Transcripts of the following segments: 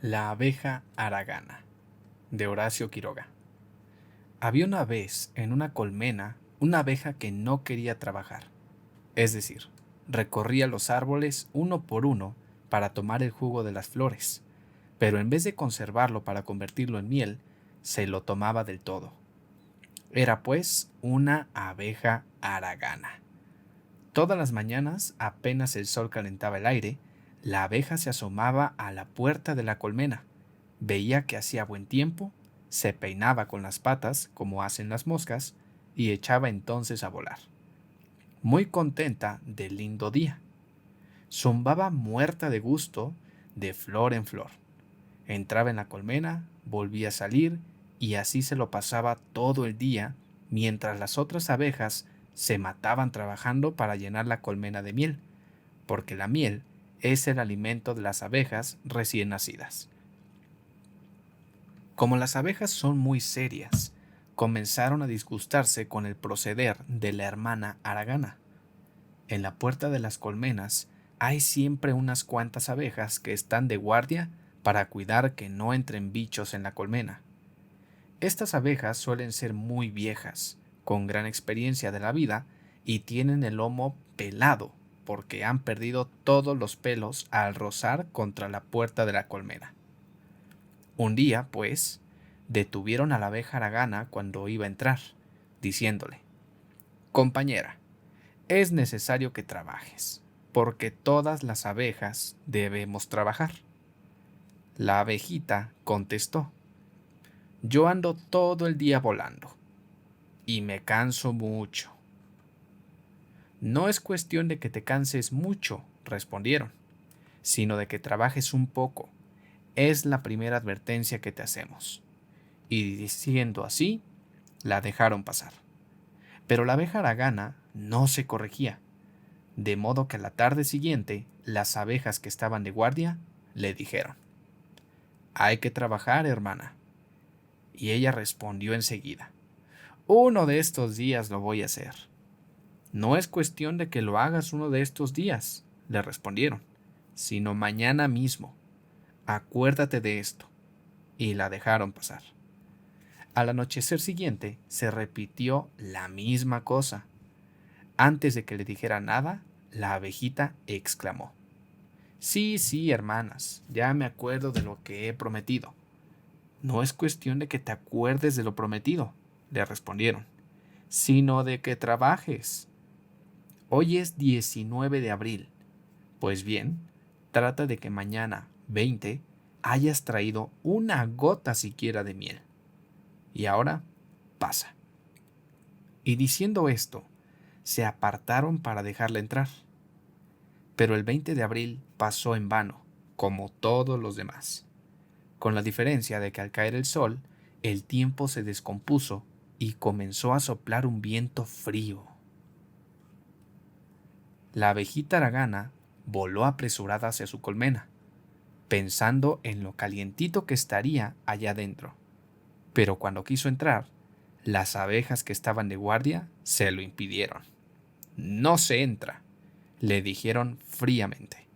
La abeja haragana, de Horacio Quiroga. Había una vez en una colmena una abeja que no quería trabajar, es decir, recorría los árboles uno por uno para tomar el jugo de las flores, pero en vez de conservarlo para convertirlo en miel, se lo tomaba del todo. Era pues una abeja haragana. Todas las mañanas, apenas el sol calentaba el aire, la abeja se asomaba a la puerta de la colmena. Veía que hacía buen tiempo, se peinaba con las patas, como hacen las moscas, y echaba entonces a volar. Muy contenta del lindo día. Zumbaba muerta de gusto de flor en flor. Entraba en la colmena, volvía a salir, y así se lo pasaba todo el día, mientras las otras abejas se mataban trabajando para llenar la colmena de miel, porque la miel es el alimento de las abejas recién nacidas. Como las abejas son muy serias, comenzaron a disgustarse con el proceder de la hermana haragana. En la puerta de las colmenas hay siempre unas cuantas abejas que están de guardia para cuidar que no entren bichos en la colmena. Estas abejas suelen ser muy viejas, con gran experiencia de la vida y tienen el lomo pelado porque han perdido todos los pelos al rozar contra la puerta de la colmena. Un día, pues, detuvieron a la abeja haragana cuando iba a entrar, diciéndole: «Compañera, es necesario que trabajes, porque todas las abejas debemos trabajar». La abejita contestó: «Yo ando todo el día volando, y me canso mucho». «No es cuestión de que te canses mucho», respondieron, «sino de que trabajes un poco. Es la primera advertencia que te hacemos». Y diciendo así, la dejaron pasar. Pero la abeja haragana no se corregía, de modo que a la tarde siguiente las abejas que estaban de guardia le dijeron: «Hay que trabajar, hermana». Y ella respondió enseguida: «Uno de estos días lo voy a hacer». «No es cuestión de que lo hagas uno de estos días», le respondieron, «sino mañana mismo. Acuérdate de esto». Y la dejaron pasar. Al anochecer siguiente se repitió la misma cosa. Antes de que le dijera nada, la abejita exclamó: «Sí, sí, hermanas, ya me acuerdo de lo que he prometido». «No es cuestión de que te acuerdes de lo prometido», le respondieron, «sino de que trabajes. Hoy es 19 de abril. Pues bien, trata de que mañana, 20, hayas traído una gota siquiera de miel. Y ahora, pasa». Y diciendo esto, se apartaron para dejarla entrar. Pero el 20 de abril pasó en vano, como todos los demás, con la diferencia de que al caer el sol, el tiempo se descompuso y comenzó a soplar un viento frío. La abejita haragana voló apresurada hacia su colmena, pensando en lo calientito que estaría allá dentro. Pero cuando quiso entrar, las abejas que estaban de guardia se lo impidieron. «No se entra», le dijeron fríamente.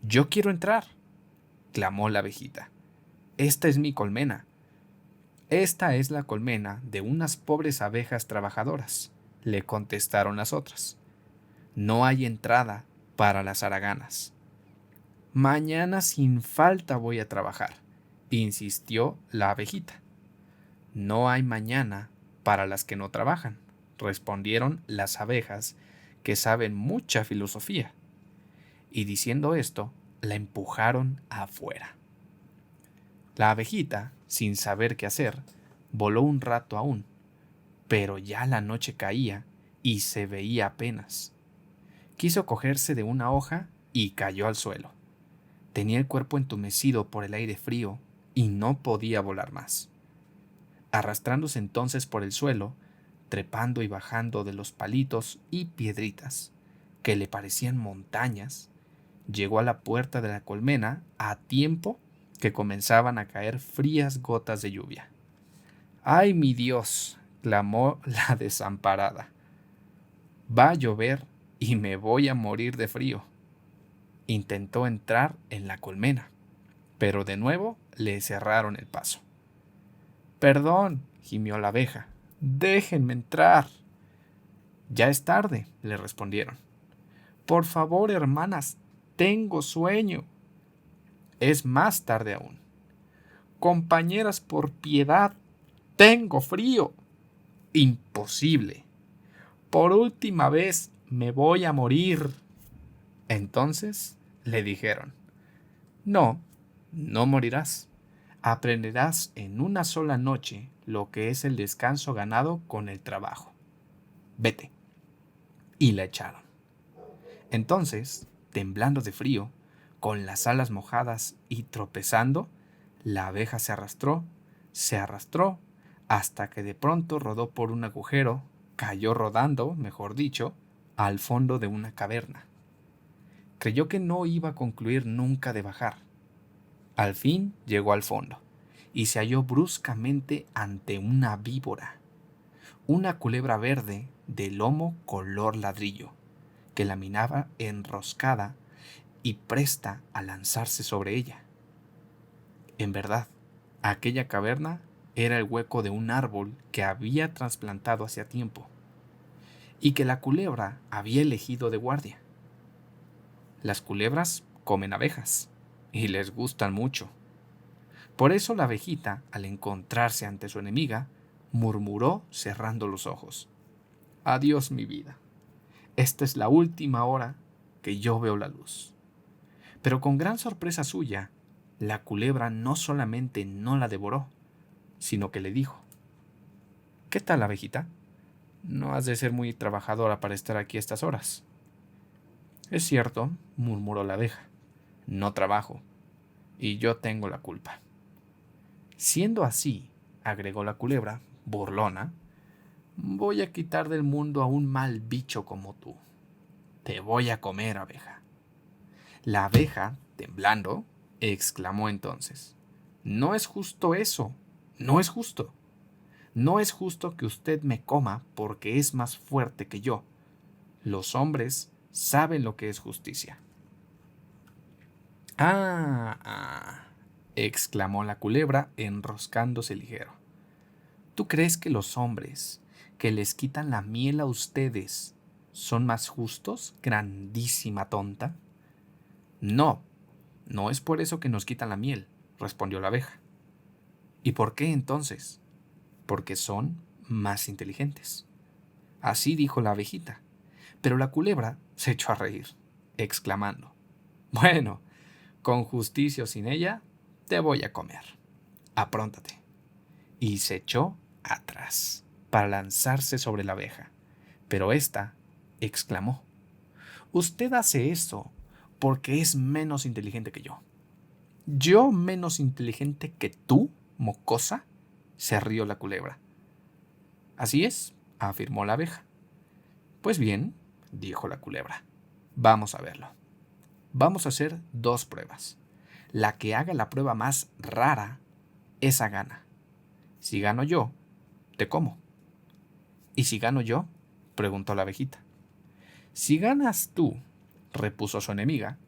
«Yo quiero entrar», clamó la abejita. «Esta es mi colmena». «Esta es la colmena de unas pobres abejas trabajadoras», le contestaron las otras. «No hay entrada para las haraganas». «Mañana sin falta voy a trabajar», insistió la abejita. «No hay mañana para las que no trabajan», respondieron las abejas que saben mucha filosofía. Y diciendo esto, la empujaron afuera. La abejita, sin saber qué hacer, voló un rato aún, pero ya la noche caía y se veía apenas. Quiso cogerse de una hoja y cayó al suelo. Tenía el cuerpo entumecido por el aire frío y no podía volar más. Arrastrándose entonces por el suelo, trepando y bajando de los palitos y piedritas, que le parecían montañas, llegó a la puerta de la colmena a tiempo que comenzaban a caer frías gotas de lluvia. «¡Ay, mi Dios!», clamó la desamparada. «Va a llover y me voy a morir de frío». Intentó entrar en la colmena, pero de nuevo le cerraron el paso. Perdón, gimió la abeja. Déjenme entrar. Ya es tarde, le respondieron. Por favor, hermanas, tengo sueño. Es más tarde aún. Compañeras, por piedad, tengo frío. Imposible. Por última vez, me voy a morir. Entonces le dijeron, no, no morirás. Aprenderás en una sola noche lo que es el descanso ganado con el trabajo. Vete. Y la echaron. Entonces, temblando de frío, con las alas mojadas y tropezando, la abeja se arrastró, hasta que de pronto rodó por un agujero, cayó rodando, mejor dicho, al fondo de una caverna. Creyó que no iba a concluir nunca de bajar. Al fin llegó al fondo y se halló bruscamente ante una víbora, una culebra verde de lomo color ladrillo, que la miraba enroscada y presta a lanzarse sobre ella. En verdad, aquella caverna era el hueco de un árbol que había trasplantado hacía tiempo y que la culebra había elegido de guardia. Las culebras comen abejas y les gustan mucho. Por eso la abejita, al encontrarse ante su enemiga, murmuró cerrando los ojos. Adiós, mi vida. Esta es la última hora que yo veo la luz. Pero con gran sorpresa suya, la culebra no solamente no la devoró, sino que le dijo, ¿qué tal, abejita? No has de ser muy trabajadora para estar aquí a estas horas. Es cierto, murmuró la abeja, no trabajo, y yo tengo la culpa. Siendo así, agregó la culebra, burlona, voy a quitar del mundo a un mal bicho como tú. Te voy a comer, abeja. La abeja, temblando, exclamó entonces, no es justo eso, no es justo. No es justo que usted me coma porque es más fuerte que yo. Los hombres saben lo que es justicia. Ah, exclamó la culebra enroscándose ligero. ¿Tú crees que los hombres que les quitan la miel a ustedes son más justos, grandísima tonta? No, no es por eso que nos quitan la miel, respondió la abeja. ¿Y por qué entonces? Porque son más inteligentes. Así dijo la abejita, pero la culebra se echó a reír, exclamando, bueno, con justicia o sin ella, te voy a comer. Apróntate. Y se echó atrás para lanzarse sobre la abeja. Pero ésta exclamó, usted hace eso porque es menos inteligente que yo. ¿Yo menos inteligente que tú, mocosa? Se rió la culebra. Así es, afirmó la abeja. Pues bien, dijo la culebra, vamos a verlo. Vamos a hacer dos pruebas. La que haga la prueba más rara, esa gana. Si gano yo, te como. ¿Y si gano yo? Preguntó la abejita. Si ganas tú, repuso su enemiga,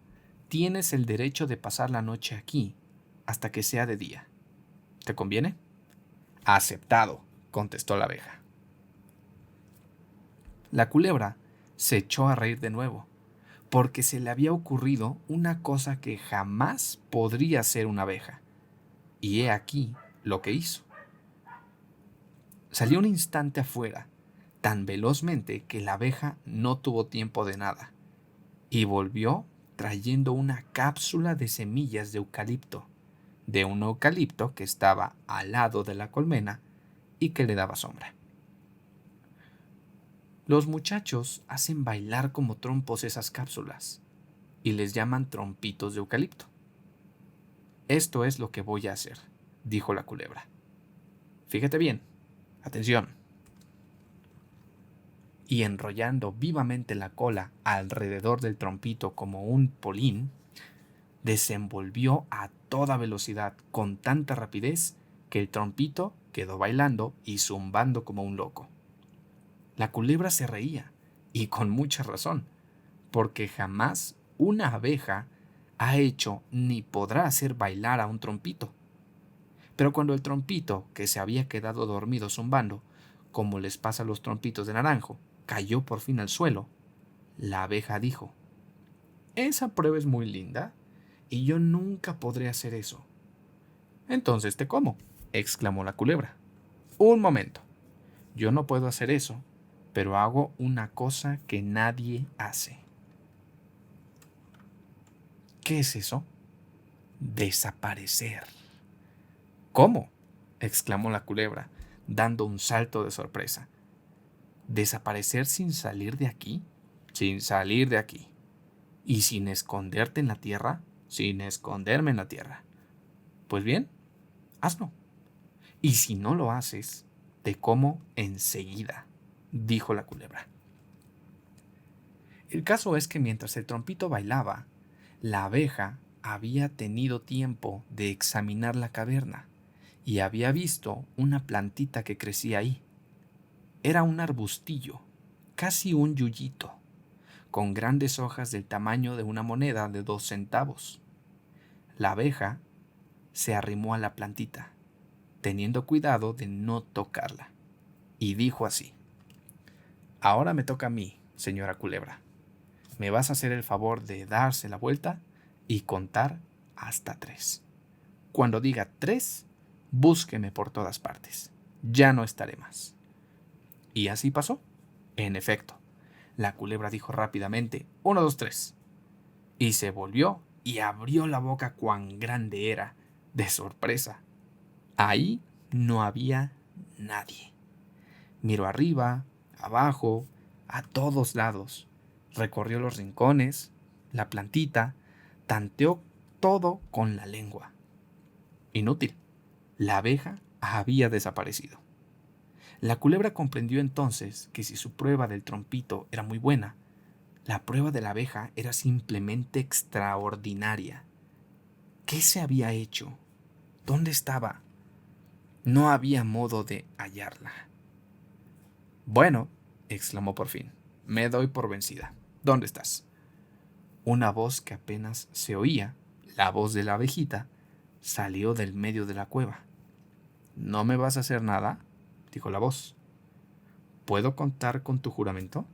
tienes el derecho de pasar la noche aquí hasta que sea de día. ¿Te conviene? Aceptado, contestó la abeja. La culebra se echó a reír de nuevo, porque se le había ocurrido una cosa que jamás podría hacer una abeja. Y he aquí lo que hizo. Salió un instante afuera, tan velozmente que la abeja no tuvo tiempo de nada, y volvió trayendo una cápsula de semillas de un eucalipto que estaba al lado de la colmena y que le daba sombra. Los muchachos hacen bailar como trompos esas cápsulas y les llaman trompitos de eucalipto. Esto es lo que voy a hacer, dijo la culebra. Fíjate bien, atención. Y enrollando vivamente la cola alrededor del trompito como un polín, desenvolvió a toda velocidad con tanta rapidez que el trompito quedó bailando y zumbando como un loco. La culebra se reía, y con mucha razón, porque jamás una abeja ha hecho ni podrá hacer bailar a un trompito. Pero cuando el trompito, que se había quedado dormido zumbando, como les pasa a los trompitos de naranjo, cayó por fin al suelo, la abeja dijo: esa prueba es muy linda, y yo nunca podré hacer eso. Entonces te como, exclamó la culebra. Un momento, yo no puedo hacer eso, pero hago una cosa que nadie hace. ¿Qué es eso? Desaparecer. ¿Cómo? Exclamó la culebra, dando un salto de sorpresa. ¿Desaparecer sin salir de aquí? Sin salir de aquí. ¿Y sin esconderte en la tierra? Sin esconderme en la tierra. Pues bien, hazlo. Y si no lo haces, te como enseguida, dijo la culebra. El caso es que mientras el trompito bailaba, la abeja había tenido tiempo de examinar la caverna y había visto una plantita que crecía ahí. Era un arbustillo, casi un yuyito, con grandes hojas del tamaño de una moneda de 2 centavos. La abeja se arrimó a la plantita, teniendo cuidado de no tocarla, y dijo así: ahora me toca a mí, señora culebra. Me vas a hacer el favor de darse la vuelta y contar hasta 3. Cuando diga 3, búsqueme por todas partes. Ya no estaré más. Y así pasó. En efecto, la culebra dijo rápidamente: 1, 2, 3. Y se volvió y abrió la boca cuán grande era, de sorpresa. Ahí no había nadie. Miró arriba, abajo, a todos lados. Recorrió los rincones, la plantita, tanteó todo con la lengua. Inútil. La abeja había desaparecido. La culebra comprendió entonces que si su prueba del trompito era muy buena, la prueba de la abeja era simplemente extraordinaria. ¿Qué se había hecho? ¿Dónde estaba? No había modo de hallarla. Bueno, exclamó por fin, me doy por vencida. ¿Dónde estás? Una voz que apenas se oía, la voz de la abejita, salió del medio de la cueva. ¿No me vas a hacer nada?, dijo la voz. ¿Puedo contar con tu juramento?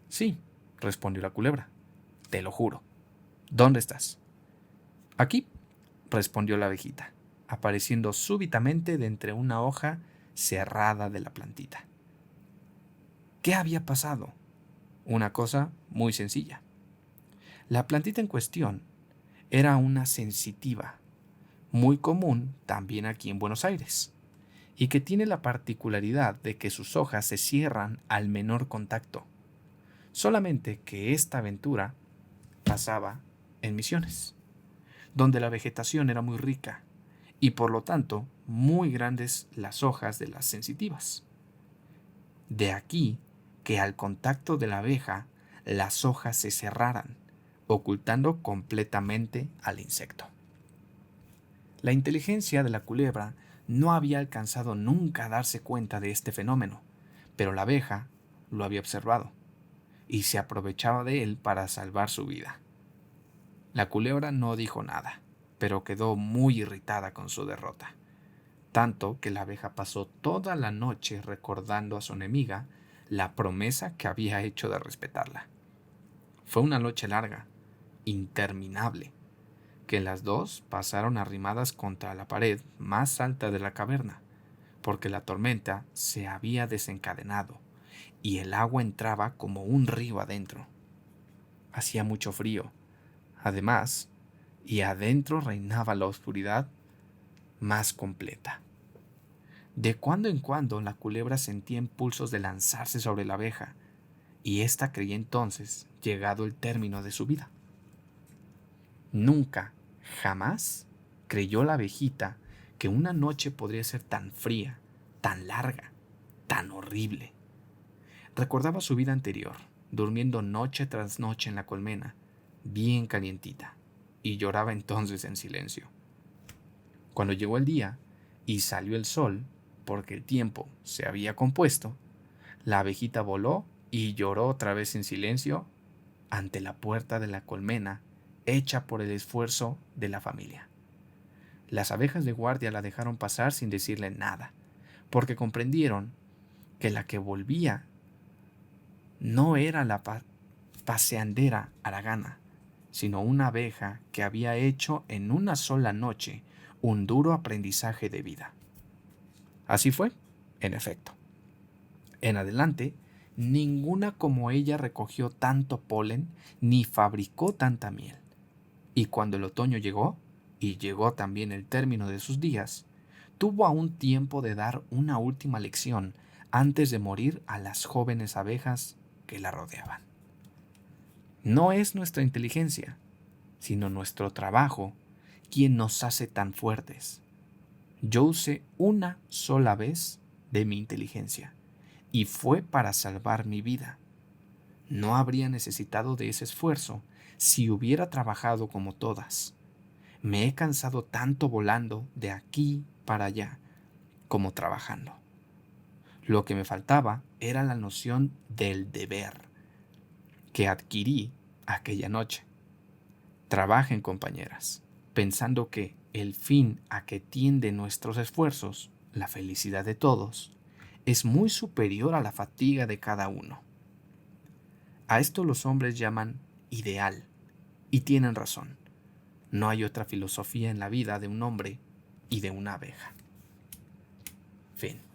Sí, respondió la culebra. Te lo juro. ¿Dónde estás? Aquí, respondió la abejita, apareciendo súbitamente de entre una hoja cerrada de la plantita. ¿Qué había pasado? Una cosa muy sencilla. La plantita en cuestión era una sensitiva, muy común también aquí en Buenos Aires, y que tiene la particularidad de que sus hojas se cierran al menor contacto. Solamente que esta aventura pasaba en Misiones, donde la vegetación era muy rica y por lo tanto muy grandes las hojas de las sensitivas. De aquí que al contacto de la abeja las hojas se cerraran, ocultando completamente al insecto. La inteligencia de la culebra no había alcanzado nunca a darse cuenta de este fenómeno, pero la abeja lo había observado y se aprovechaba de él para salvar su vida. La culebra no dijo nada, pero quedó muy irritada con su derrota, tanto que la abeja pasó toda la noche recordando a su enemiga la promesa que había hecho de respetarla. Fue una noche larga, interminable, que las dos pasaron arrimadas contra la pared más alta de la caverna, porque la tormenta se había desencadenado y el agua entraba como un río adentro. Hacía mucho frío, además, y adentro reinaba la oscuridad más completa. De cuando en cuando la culebra sentía impulsos de lanzarse sobre la abeja, y ésta creía entonces llegado el término de su vida. Nunca, jamás creyó la abejita que una noche podría ser tan fría, tan larga, tan horrible. Recordaba su vida anterior, durmiendo noche tras noche en la colmena, bien calientita, y lloraba entonces en silencio. Cuando llegó el día y salió el sol, porque el tiempo se había compuesto, la abejita voló y lloró otra vez en silencio ante la puerta de la colmena hecha por el esfuerzo de la familia. Las abejas de guardia la dejaron pasar sin decirle nada, porque comprendieron que la que volvía no era la paseandera haragana, sino una abeja que había hecho en una sola noche un duro aprendizaje de vida. Así fue, en efecto. En adelante, ninguna como ella recogió tanto polen ni fabricó tanta miel. Y cuando el otoño llegó, y llegó también el término de sus días, tuvo aún tiempo de dar una última lección antes de morir a las jóvenes abejas que la rodeaban. No es nuestra inteligencia, sino nuestro trabajo quien nos hace tan fuertes. Yo usé una sola vez de mi inteligencia, y fue para salvar mi vida. No habría necesitado de ese esfuerzo si hubiera trabajado como todas. Me he cansado tanto volando de aquí para allá como trabajando. Lo que me faltaba era la noción del deber que adquirí aquella noche. Trabajen, compañeras, pensando que el fin a que tienden nuestros esfuerzos, la felicidad de todos, es muy superior a la fatiga de cada uno. A esto los hombres llaman ideal, y tienen razón. No hay otra filosofía en la vida de un hombre y de una abeja. Fin.